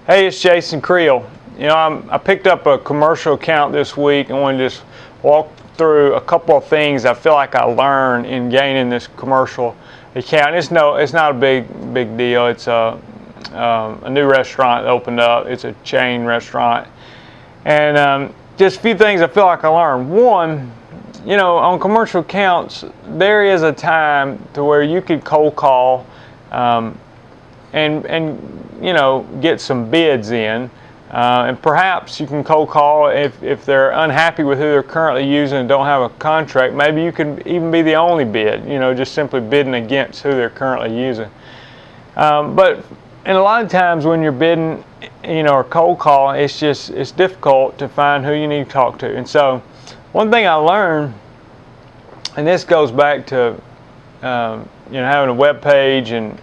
Hey, it's Jason Creel. I picked up a commercial account this week and want to just walk through a couple of things I feel like I learned in gaining this commercial account. It's not a big deal. It's a new restaurant that opened up. It's a chain restaurant, and just a few things I feel like I learned. One, on commercial accounts, there is a time to where you could cold call and get some bids in, and perhaps you can cold call if they're unhappy with who they're currently using and don't have a contract. Maybe you can even be the only bid, just simply bidding against who they're currently using. But a lot of times when you're bidding, or cold call, it's difficult to find who you need to talk to. And so one thing I learned, and this goes back to having a web page and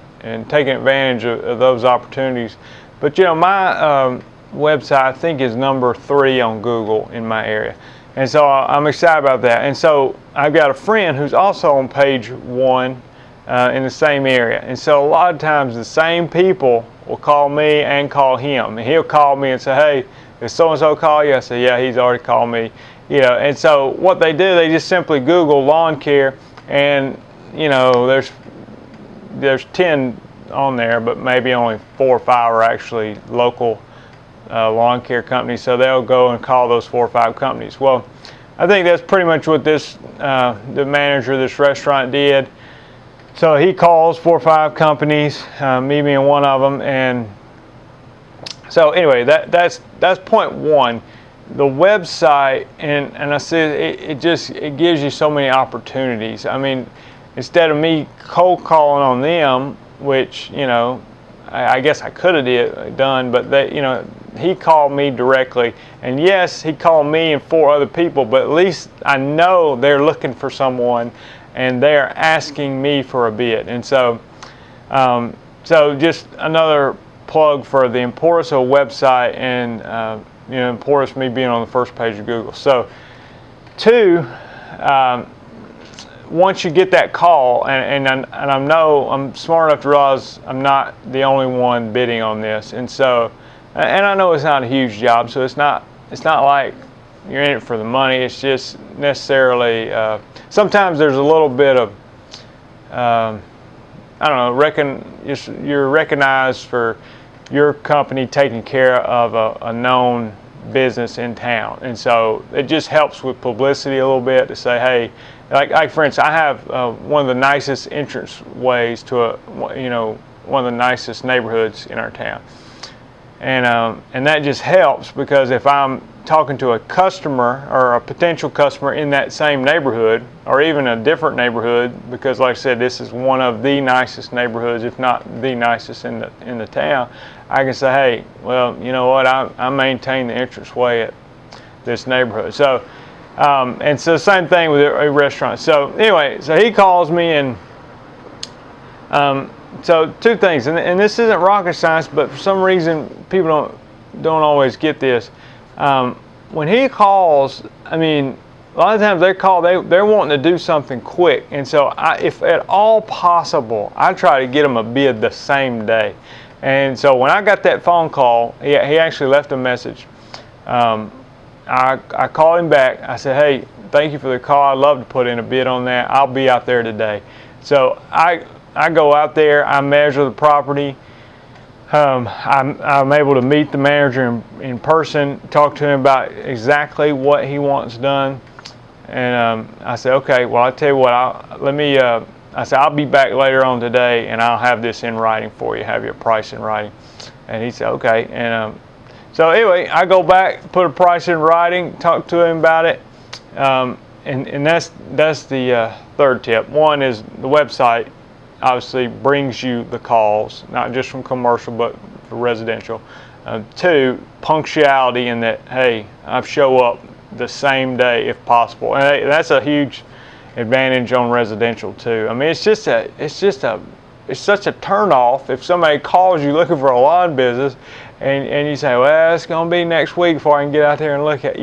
taking advantage of those opportunities. But my website, I think, is number 3 on Google in my area, and so I'm excited about that. And so I've got a friend who's also on page 1 in the same area, and so a lot of times the same people will call me and call him, and he'll call me and say, "Hey, did so and so call you?" I say, "Yeah, he's already called me." And so what they do, they just simply Google lawn care, and there's 10 on there, but maybe only 4 or 5 are actually local lawn care companies. So they'll go and call those 4 or 5 companies. Well, I think that's pretty much what the manager of this restaurant did. So he calls 4 or 5 companies, me being one of them. And so anyway, that's point 1. The website, and I said it gives you so many opportunities. I mean, instead of me cold calling on them, which I guess I could have done, but he called me directly, and yes, he called me and 4 other people, but at least I know they're looking for someone and they're asking me for a bid. And so just another plug for the importance of a website, and importance of me being on the first page of Google. So 2, once you get that call, and I know I'm smart enough to realize I'm not the only one bidding on this, and I know it's not a huge job, so it's not like you're in it for the money. It's just necessarily sometimes there's a little bit of you're recognized for your company taking care of a known business in town, and so it just helps with publicity a little bit to say, hey, like for instance, I have one of the nicest entrance ways to one of the nicest neighborhoods in our town, and that just helps, because if I'm talking to a customer or a potential customer in that same neighborhood, or even a different neighborhood, because like I said, this is one of the nicest neighborhoods, if not the nicest in the town, I can say, hey, well, you know what, I maintain the entranceway at this neighborhood. So and so same thing with a restaurant. So anyway, so he calls me, and so 2 things, and this isn't rocket science, but for some reason people don't always get this. When he calls, I mean, a lot of times they're wanting to do something quick, and so if at all possible, I try to get them a bid the same day. And so when I got that phone call, he actually left a message. I called him back. I said, hey, thank you for the call. I'd love to put in a bid on that. I'll be out there today. So I go out there. I measure the property. I'm able to meet the manager in person, talk to him about exactly what he wants done. And I said, okay, well, I'll tell you what, I said, I'll be back later on today, and I'll have this in writing for you, have your price in writing. And he said, okay. And so anyway, I go back, put a price in writing, talk to him about it. And that's the 3rd tip. 1 is the website obviously brings you the calls, not just from commercial, but for residential. 2, punctuality, in that, hey, I show up the same day if possible, and that's a huge advantage on residential too. I mean, it's such a turnoff if somebody calls you looking for a lawn business, and you say, well, it's going to be next week before I can get out there and look at.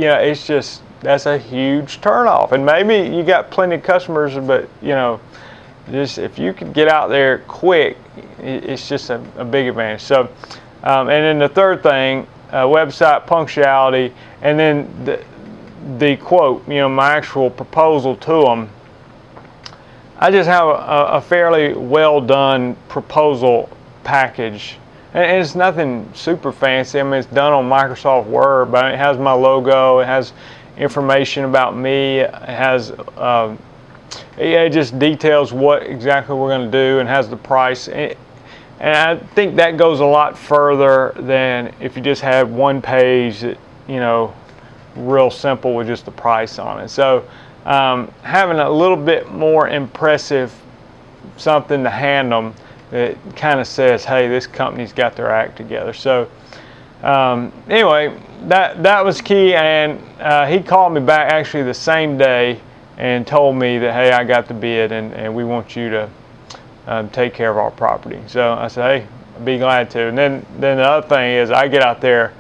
That's a huge turnoff. And maybe you got plenty of customers, but just if you could get out there quick, it's just a big advantage. So And then the third thing, website punctuality, and then the quote, my actual proposal to them. I just have a fairly well done proposal package. And it's nothing super fancy. I mean, it's done on Microsoft Word, but it has my logo, it has information about me, it just details what exactly we're going to do and has the price. And I think that goes a lot further than if you just have one page that, real simple with just the price on it. So having a little bit more impressive something to hand them that kind of says, hey, this company's got their act together. So anyway, that was key, and he called me back actually the same day and told me that, hey, I got the bid, and we want you to take care of our property. So I said, hey, I'd be glad to. And then the other thing is I get out there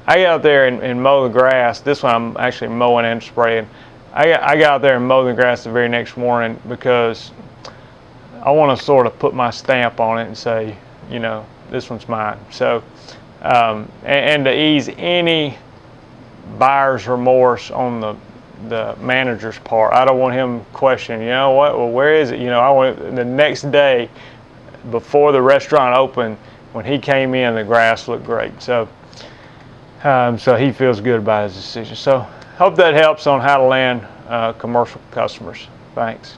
and mow the grass. This one I'm actually mowing and spraying. I got out there and mow the grass the very next morning because I want to sort of put my stamp on it and say, this one's mine. So, and to ease any buyer's remorse on the manager's part, I don't want him questioning, well, where is it? I want the next day before the restaurant opened, when he came in, the grass looked great. So, so he feels good about his decision. So, hope that helps on how to land commercial customers. Thanks.